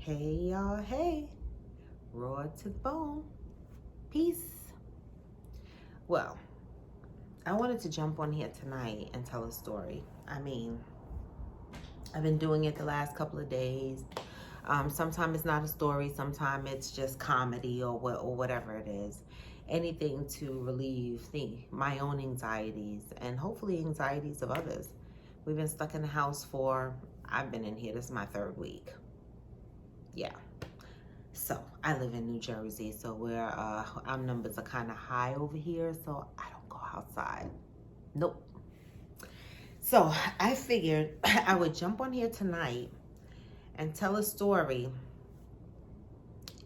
Hey y'all, hey, raw to the bone, peace. Well, I wanted to jump on here tonight and tell a story. I've been doing it the last couple of days. Sometimes it's not a story, sometimes it's just comedy or whatever it is. Anything to relieve my own anxieties and hopefully anxieties of others. We've been stuck in the house I've been in here, this is my third week. Yeah. So I live in New Jersey, so our numbers are kind of high over here, so I don't go outside. Nope. So I figured I would jump on here tonight and tell a story.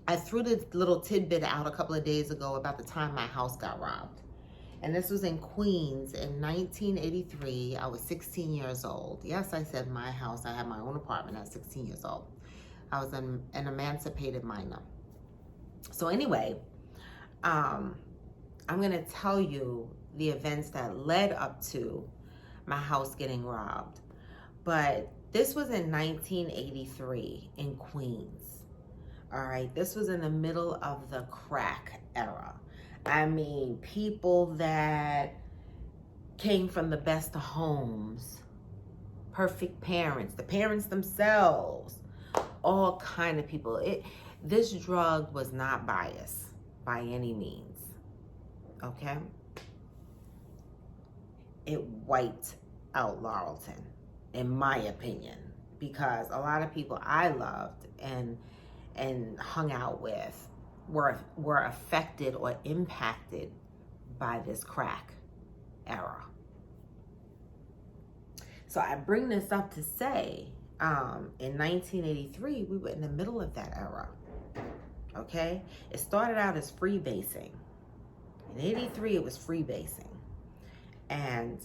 I threw the little tidbit out a couple of days ago about the time my house got robbed. And this was in Queens in 1983. I was 16 years old. Yes, I said my house. I had my own apartment at 16 years old. I was an emancipated minor. So anyway, I'm going to tell you the events that led up to my house getting robbed. But this was in 1983 in Queens. All right, this was in the middle of the crack era. I mean, people that came from the best of homes, perfect parents, the parents themselves, all kind of people. This drug was not biased by any means, okay? It wiped out Laurelton, in my opinion, because a lot of people I loved and hung out with were affected or impacted by this crack era. So I bring this up to say, in 1983, we were in the middle of that era, okay? It started out as freebasing. In 83, it was freebasing. And,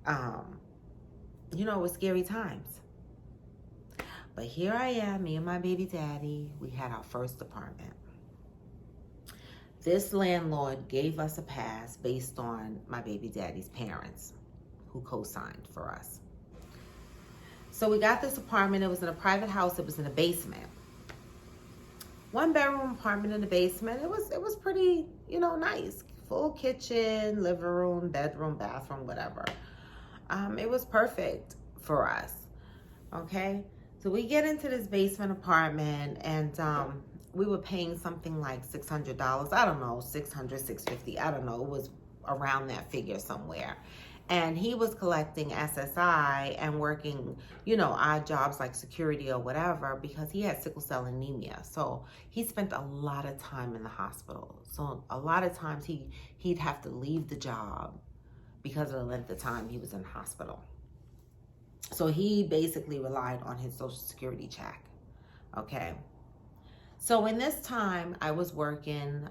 it was scary times. But here I am, me and my baby daddy, we had our first apartment. This landlord gave us a pass based on my baby daddy's parents, who co-signed for us. So we got this apartment. It was in a private house. It was in a basement. 1-bedroom apartment in the basement. It was pretty, nice. Full kitchen, living room, bedroom, bathroom, whatever. It was perfect for us. Okay? So we get into this basement apartment, and we were paying something like $600. I don't know, $600, $650. I don't know. It was around that figure somewhere. And he was collecting SSI and working, odd jobs like security or whatever, because he had sickle cell anemia. So he spent a lot of time in the hospital. So a lot of times he'd have to leave the job because of the length of time he was in the hospital. So he basically relied on his Social Security check. Okay. So in this time, I was working,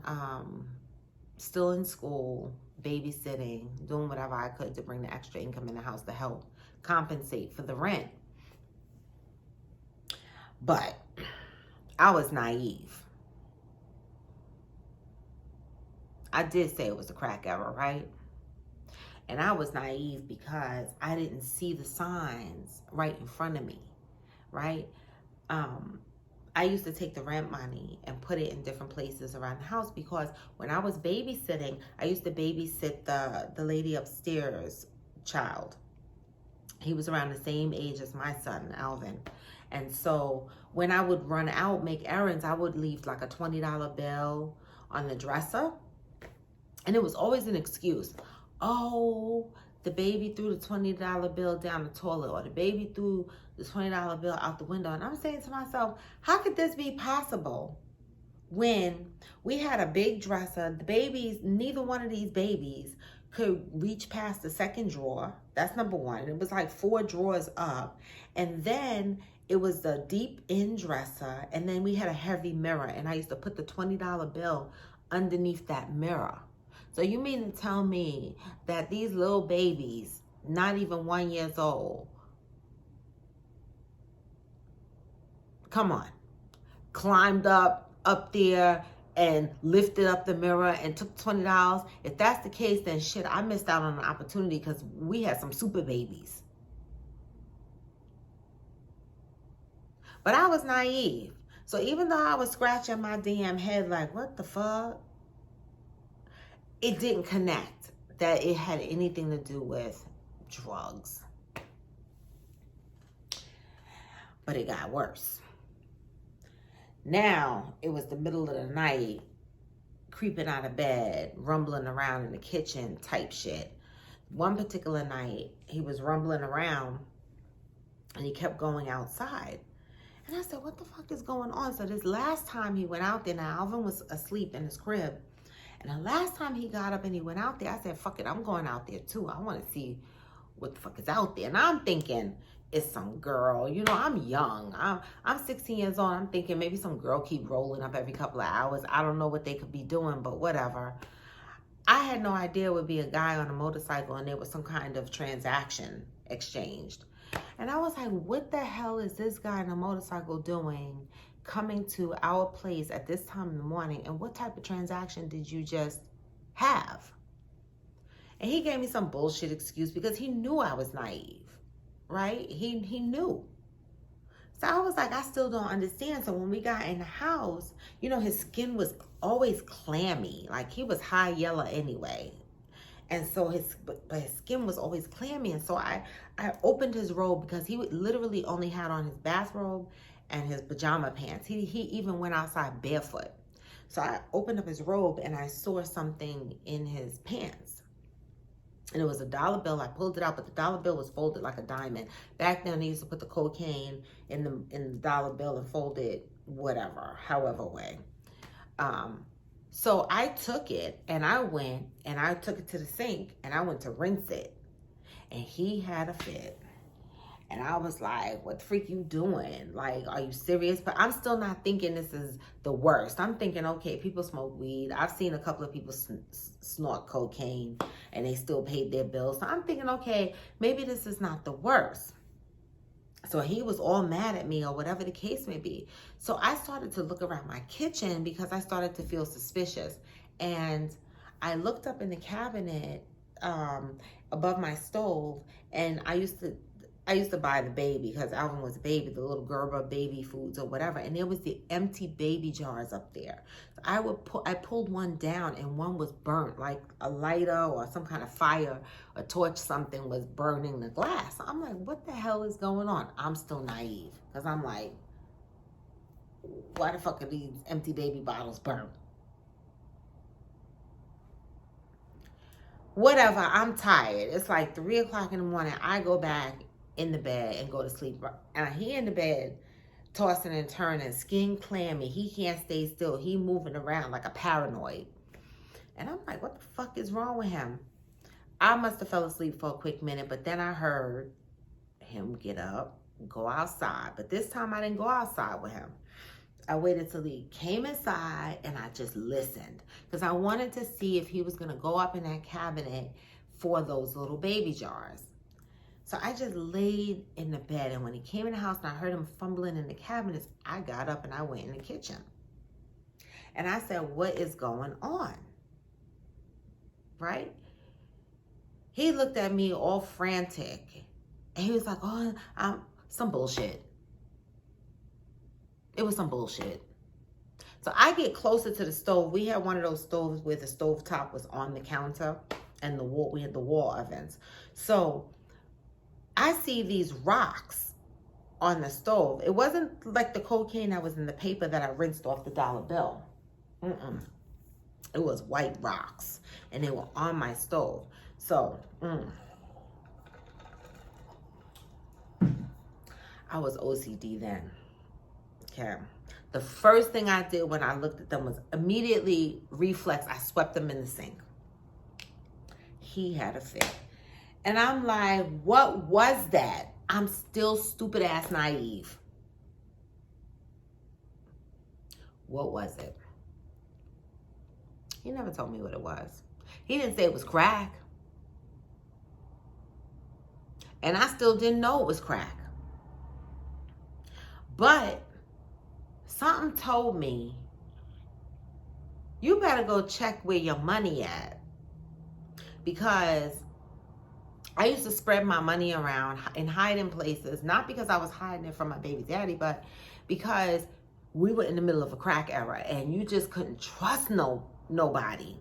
still in school, babysitting, doing whatever I could to bring the extra income in the house to help compensate for the rent. But I was naive. I did say it was a crack era, right? And I was naive because I didn't see the signs right in front of me, right? I used to take the rent money and put it in different places around the house, because when I was babysitting, I used to babysit the lady upstairs child. He was around the same age as my son, Alvin. And so when I would run out, make errands, I would leave like a $20 bill on the dresser. And it was always an excuse. Oh, the baby threw the $20 bill down the toilet, or the baby threw the $20 bill out the window. And I'm saying to myself, how could this be possible when we had a big dresser? The babies, neither one of these babies could reach past the second drawer. That's number one. It was like 4 drawers up. And then it was the deep in dresser. And then we had a heavy mirror. And I used to put the $20 bill underneath that mirror. So you mean to tell me that these little babies, not even 1 year old, come on, climbed up there and lifted up the mirror and took $20? If that's the case, then shit, I missed out on an opportunity, because we had some super babies. But I was naive. So even though I was scratching my damn head like, what the fuck? It didn't connect that it had anything to do with drugs. But it got worse. Now, it was the middle of the night, creeping out of bed, rumbling around in the kitchen type shit. One particular night, he was rumbling around and he kept going outside. And I said, what the fuck is going on? So this last time he went out there, now Alvin was asleep in his crib. And the last time he got up and he went out there, I said, fuck it, I'm going out there too. I want to see what the fuck is out there. And I'm thinking, it's some girl. You know, I'm young. I'm 16 years old. I'm thinking maybe some girl keep rolling up every couple of hours. I don't know what they could be doing, but whatever. I had no idea it would be a guy on a motorcycle and there was some kind of transaction exchanged. And I was like, what the hell is this guy on a motorcycle doing coming to our place at this time in the morning? And what type of transaction did you just have? And he gave me some bullshit excuse because he knew I was naive, right? He knew. So I was like, I still don't understand. So when we got in the house, you know, his skin was always clammy. Like he was high yellow anyway. And so his skin was always clammy. And so I opened his robe because he literally only had on his bathrobe and his pajama pants. He even went outside barefoot. So I opened up his robe and I saw something in his pants. And it was a dollar bill. I pulled it out, but the dollar bill was folded like a diamond. Back then, they used to put the cocaine in the dollar bill and fold it whatever, however way. So I took it and I went and I took it to the sink and I went to rinse it. And he had a fit. And I was like, what the freak you doing? Like, are you serious? But I'm still not thinking this is the worst. I'm thinking, okay, people smoke weed. I've seen a couple of people snort cocaine and they still paid their bills. So I'm thinking, okay, maybe this is not the worst. So he was all mad at me or whatever the case may be. So I started to look around my kitchen because I started to feel suspicious. And I looked up in the cabinet above my stove, and I used to buy the baby because Alvin was a baby, the little Gerber baby foods or whatever. And there was the empty baby jars up there. So I pulled one down and one was burnt, like a lighter or some kind of fire, a torch, something was burning the glass. So I'm like, what the hell is going on? I'm still naive because I'm like, why the fuck are these empty baby bottles burnt? Whatever, I'm tired. It's like 3 o'clock in the morning. I go back in the bed and go to sleep. And he in the bed, tossing and turning, skin clammy. He can't stay still. He moving around like a paranoid. And I'm like, what the fuck is wrong with him? I must have fell asleep for a quick minute, but then I heard him get up, go outside. But this time I didn't go outside with him. I waited till he came inside and I just listened because I wanted to see if he was going to go up in that cabinet for those little baby jars. So I just laid in the bed, and when he came in the house and I heard him fumbling in the cabinets, I got up and I went in the kitchen. And I said, what is going on? Right? He looked at me all frantic and he was like, oh, some bullshit. It was some bullshit. So I get closer to the stove. We had one of those stoves where the stove top was on the counter and the wall, we had the wall ovens. So I see these rocks on the stove. It wasn't like the cocaine that was in the paper that I rinsed off the dollar bill. It was white rocks and they were on my stove. So, I was OCD then. Okay. The first thing I did when I looked at them was immediately reflex. I swept them in the sink. He had a fit. And I'm like, what was that? I'm still stupid ass naive. What was it? He never told me what it was. He didn't say it was crack. And I still didn't know it was crack. But something told me, you better go check where your money at. Because I used to spread my money around and hide in places, not because I was hiding it from my baby daddy, but because we were in the middle of a crack era and you just couldn't trust nobody.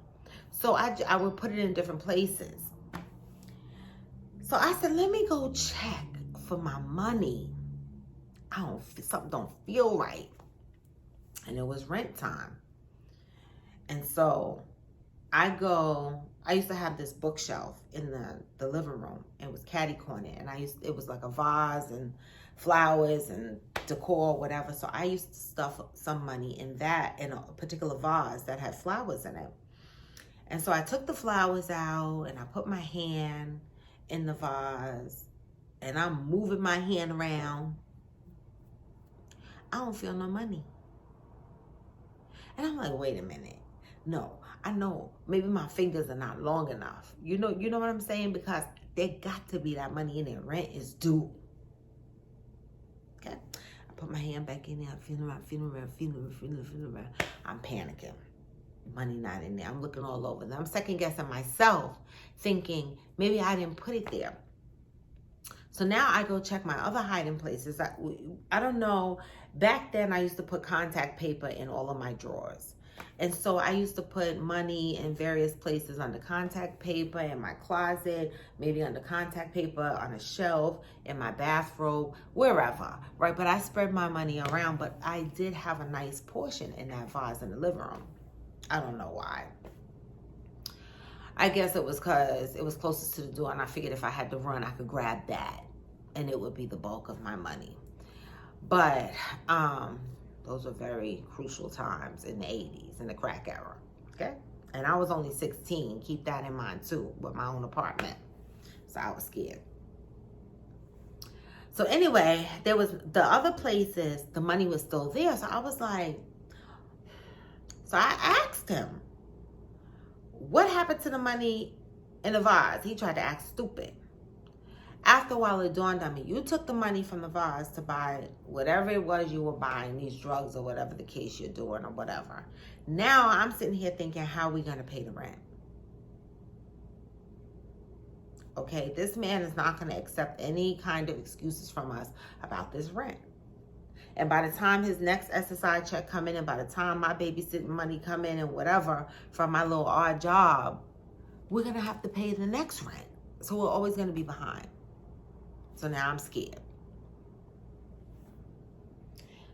So I would put it in different places. So I said, let me go check for my money. Something don't feel right. And it was rent time. And so I used to have this bookshelf in the living room. It was catty corner. And it was like a vase and flowers and decor, whatever. So I used to stuff some money in a particular vase that had flowers in it. And so I took the flowers out and I put my hand in the vase and I'm moving my hand around. I don't feel no money. And I'm like, wait a minute. No, I know maybe my fingers are not long enough. You know what I'm saying? Because there got to be that money in there. Rent is due. Okay. I put my hand back in there, feeling around. I'm panicking. Money not in there. I'm looking all over. And I'm second guessing myself, thinking maybe I didn't put it there. So now I go check my other hiding places. I don't know. Back then I used to put contact paper in all of my drawers. And so I used to put money in various places under contact paper, in my closet, maybe under contact paper, on a shelf, in my bathrobe, wherever, right? But I spread my money around, but I did have a nice portion in that vase in the living room. I don't know why. I guess it was because it was closest to the door and I figured if I had to run, I could grab that and it would be the bulk of my money. But those were very crucial times in the 80s, in the crack era, okay? And I was only 16, keep that in mind too, with my own apartment. So I was scared. So anyway, there was the other places, the money was still there. So I was like, so I asked him, what happened to the money in the vase? He tried to act stupid. After a while, it dawned on me, you took the money from the vase to buy whatever it was you were buying, these drugs or whatever the case you're doing or whatever. Now I'm sitting here thinking, how are we going to pay the rent? Okay, this man is not going to accept any kind of excuses from us about this rent. And by the time his next SSI check come in, and by the time my babysitting money come in and whatever from my little odd job, we're going to have to pay the next rent. So we're always going to be behind. So now I'm scared.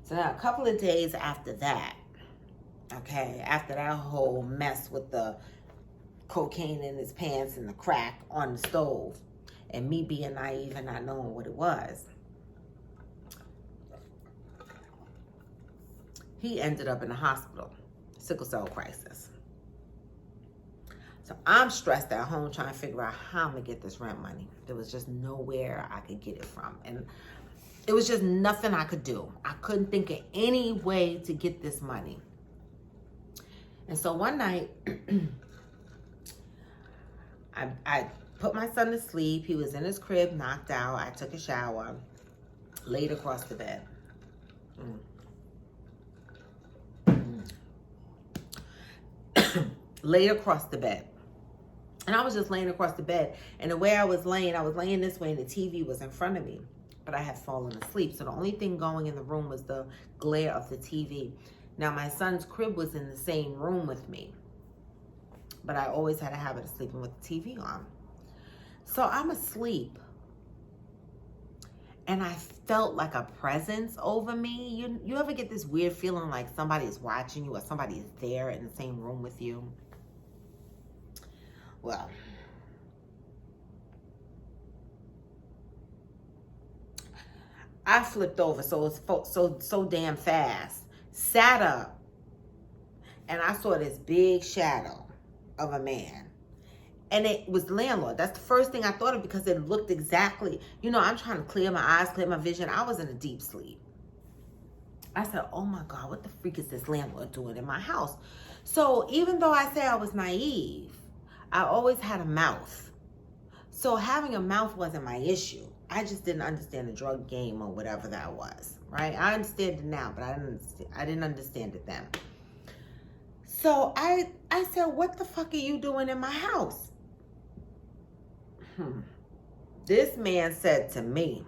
So now a couple of days after that, okay, after that whole mess with the cocaine in his pants and the crack on the stove, and me being naive and not knowing what it was, he ended up in the hospital, sickle cell crisis. So I'm stressed at home trying to figure out how I'm gonna get this rent money. There was just nowhere I could get it from. And it was just nothing I could do. I couldn't think of any way to get this money. And so one night, I put my son to sleep. He was in his crib, knocked out. I took a shower, laid across the bed. Laid across the bed. And I was just laying across the bed. And the way I was laying this way and the TV was in front of me. But I had fallen asleep. So the only thing going in the room was the glare of the TV. Now my son's crib was in the same room with me. But I always had a habit of sleeping with the TV on. So I'm asleep. And I felt like a presence over me. You ever get this weird feeling like somebody is watching you or somebody is there in the same room with you? Well, I flipped over so damn fast, sat up, and I saw this big shadow of a man. And it was the landlord. That's the first thing I thought of because it looked exactly, I'm trying to clear my eyes, clear my vision. I was in a deep sleep. I said, oh my God, what the freak is this landlord doing in my house? So even though I say I was naive, I always had a mouth. So having a mouth wasn't my issue. I just didn't understand the drug game or whatever that was, right? I understand it now, but I didn't understand it then. So I said, what the fuck are you doing in my house? This man said to me,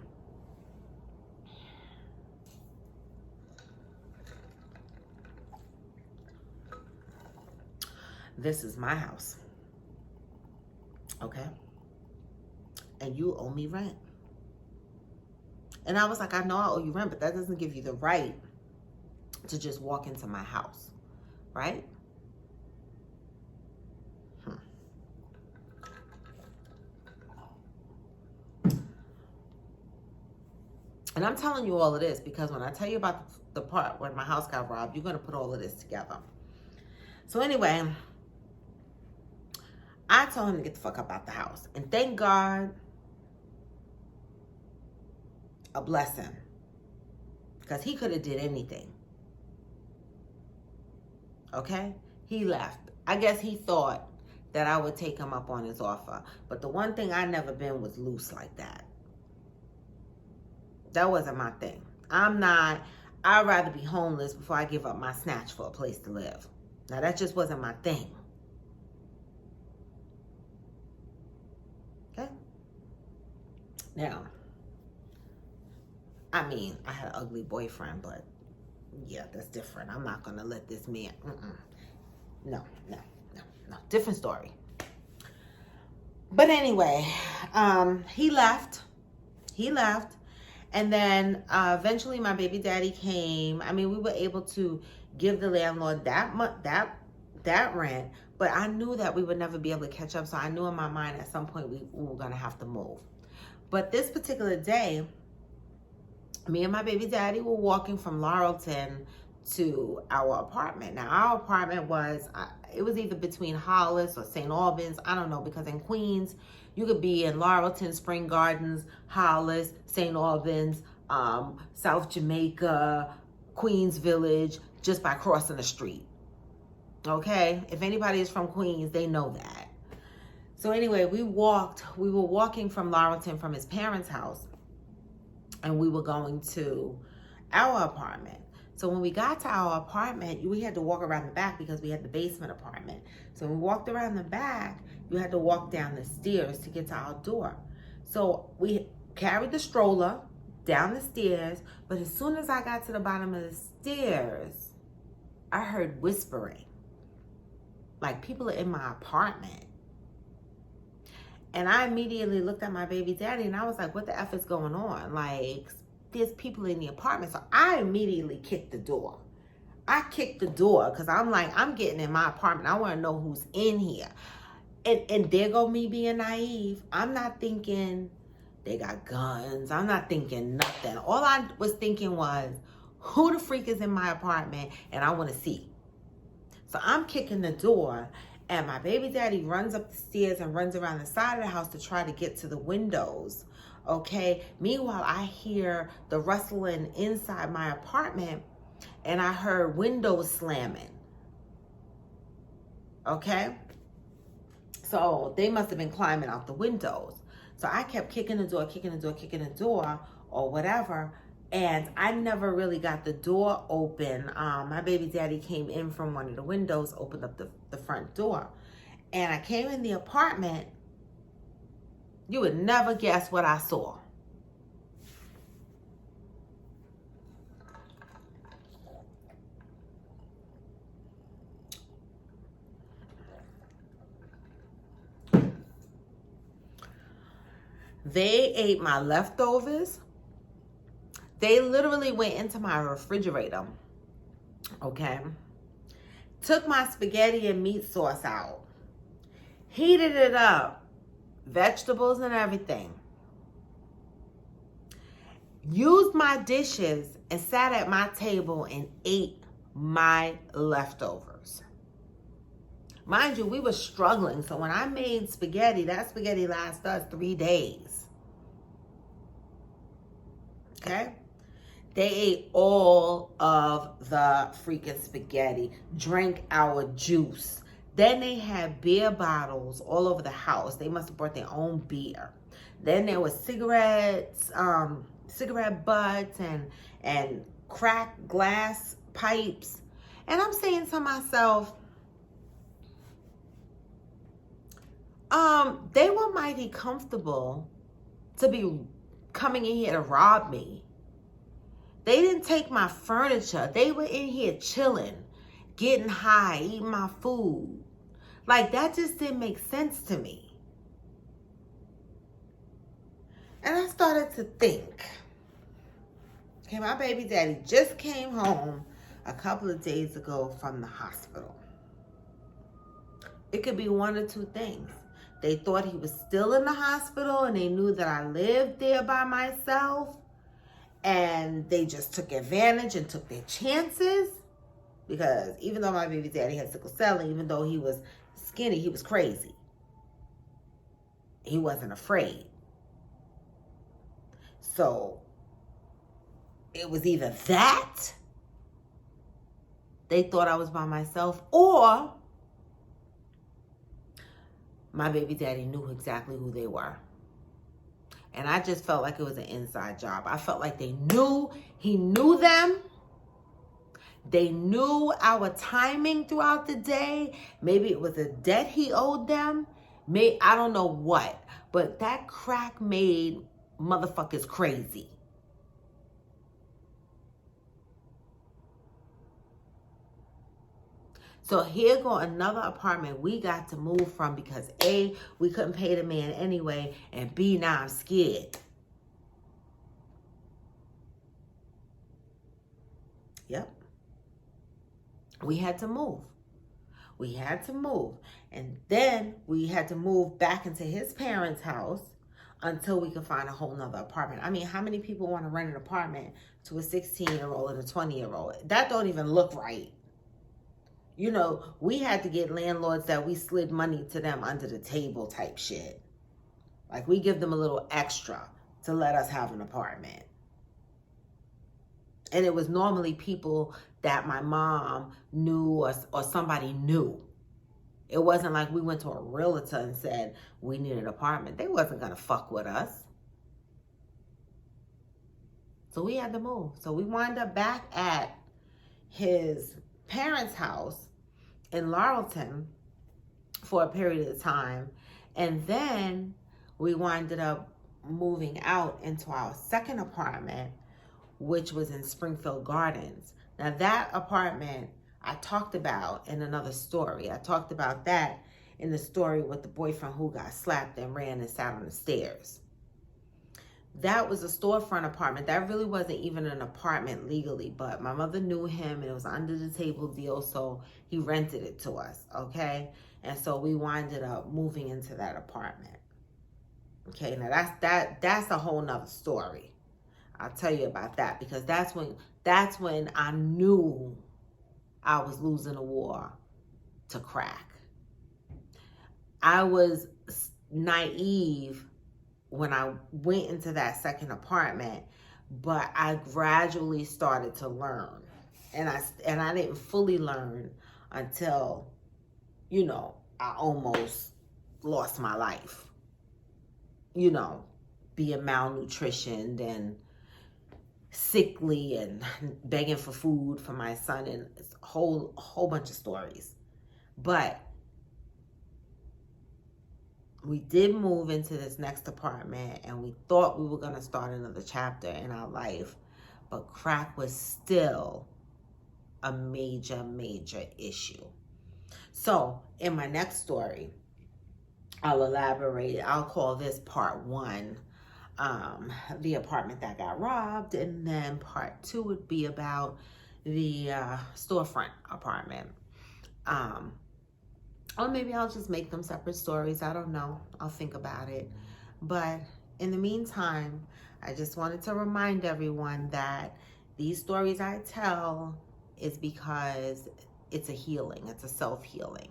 This is my house. Okay? And you owe me rent. And I was like, I know I owe you rent, but that doesn't give you the right to just walk into my house. Right? And I'm telling you all of this because when I tell you about the part where my house got robbed, you're going to put all of this together. So anyway, I told him to get the fuck up out the house. And thank God, a blessing. Because he could have did anything. Okay? He left. I guess he thought that I would take him up on his offer. But the one thing I never been was loose like that. That wasn't my thing. I'd rather be homeless before I give up my snatch for a place to live. Now, that just wasn't my thing. Okay? Now, I mean, I had an ugly boyfriend, but yeah, that's different. I'm not going to let this man, No. Different story. But anyway, he left. And then eventually my baby daddy came. I mean, we were able to give the landlord that rent, but I knew that we would never be able to catch up. So I knew in my mind at some point we were going to have to move. But this particular day, me and my baby daddy were walking from Laurelton to our apartment. Now, our apartment was either between Hollis or St. Albans. I don't know, because in Queens, you could be in Laurelton, Spring Gardens, Hollis, St. Albans, South Jamaica, Queens Village, just by crossing the street. Okay? If anybody is from Queens, they know that. So anyway, we were walking from Laurelton from his parents' house, and we were going to our apartment. So when we got to our apartment, we had to walk around the back because we had the basement apartment. So when we walked around the back, you had to walk down the stairs to get to our door. So we carried the stroller down the stairs, but as soon as I got to the bottom of the stairs, I heard whispering. Like people are in my apartment. And I immediately looked at my baby daddy and I was like, what the F is going on? Like, there's people in the apartment. So I immediately kicked the door. I kicked the door because I'm like, I'm getting in my apartment. I want to know who's in here. And there go me being naive. I'm not thinking they got guns. I'm not thinking nothing. All I was thinking was, who the freak is in my apartment? And I want to see. So I'm kicking the door. And my baby daddy runs up the stairs and runs around the side of the house to try to get to the windows. Okay. Meanwhile, I hear the rustling inside my apartment and I heard windows slamming. Okay. So they must have been climbing out the windows. So I kept kicking the door or whatever. And I never really got the door open. My baby daddy came in from one of the windows, opened up the front door. And I came in the apartment. You would never guess what I saw. They ate my leftovers. They literally went into my refrigerator, okay? Took my spaghetti and meat sauce out. Heated it up. Vegetables and everything. Used my dishes and sat at my table and ate my leftovers. Mind you, we were struggling. So when I made spaghetti, that spaghetti lasted us 3 days. Okay? They ate all of the freaking spaghetti, drank our juice. Then they had beer bottles all over the house. They must have brought their own beer. Then there was cigarettes, cigarette butts and cracked glass pipes. And I'm saying to myself, they were mighty comfortable to be coming in here to rob me. They didn't take my furniture. They were in here chilling, getting high, eating my food. Like, that just didn't make sense to me. And I started to think, okay, my baby daddy just came home a couple of days ago from the hospital. It could be one or two things. They thought he was still in the hospital and they knew that I lived there by myself, and they just took advantage and took their chances. Because even though my baby daddy had sickle cell, and even though he was skinny, he was crazy. He wasn't afraid. So it was either that, they thought I was by myself, or my baby daddy knew exactly who they were. And I just felt like it was an inside job. I felt like he knew them. They knew our timing throughout the day. Maybe it was a debt he owed them. I don't know what. But that crack made motherfuckers crazy. So here go another apartment we got to move from because A, we couldn't pay the man anyway, and B, now I'm scared. Yep. We had to move. We had to move. And then we had to move back into his parents' house until we could find a whole nother apartment. I mean, how many people want to rent an apartment to a 16-year-old and a 20-year-old? That don't even look right. You know, we had to get landlords that we slid money to them under the table type shit. Like, we give them a little extra to let us have an apartment. And it was normally people that my mom knew or somebody knew. It wasn't like we went to a realtor and said we need an apartment. They wasn't going to fuck with us. So we had to move. So we wound up back at his parents' house in Laurelton for a period of time. And then we winded up moving out into our second apartment, which was in Springfield Gardens. Now that apartment I talked about in another story. I talked about that in the story with the boyfriend who got slapped and ran and sat on the stairs. That was a storefront apartment. That really wasn't even an apartment legally, but my mother knew him and it was under the table deal, so he rented it to us, okay? And so we winded up moving into that apartment. Okay, now that's a whole nother story. I'll tell you about that because that's when I knew I was losing a war to crack. I was naive when I went into that second apartment, but I gradually started to learn. And I didn't fully learn until, you know, I almost lost my life. You know, being malnutritioned and sickly and begging for food for my son, and it's a whole bunch of stories. But we did move into this next apartment and we thought we were going to start another chapter in our life, but crack was still a major issue. So in my next story, I'll elaborate. I'll call this part one, the apartment that got robbed, and then part two would be about the storefront apartment. Or maybe I'll just make them separate stories. I don't know. I'll think about it. But in the meantime, I just wanted to remind everyone that these stories I tell is because it's a healing. It's a self-healing.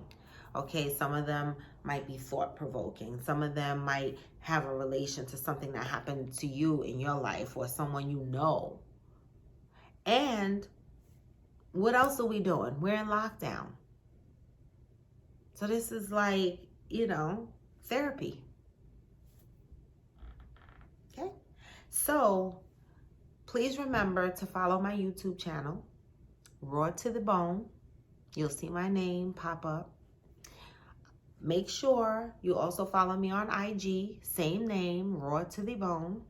Okay, some of them might be thought-provoking. Some of them might have a relation to something that happened to you in your life or someone you know. And what else are we doing? We're in lockdown. So this is like, you know, therapy. Okay? So please remember to follow my YouTube channel, Raw to the Bone. You'll see my name pop up. Make sure you also follow me on IG, same name, Raw to the Bone.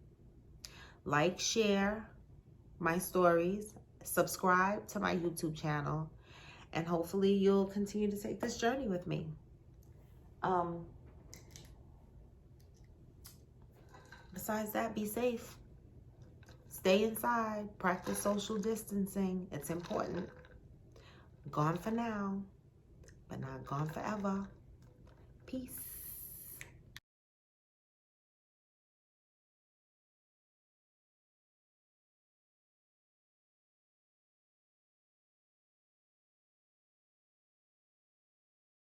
Like, share my stories, subscribe to my YouTube channel, and hopefully you'll continue to take this journey with me. Besides that, be safe. Stay inside. Practice social distancing. It's important. Gone for now, but not gone forever. Peace.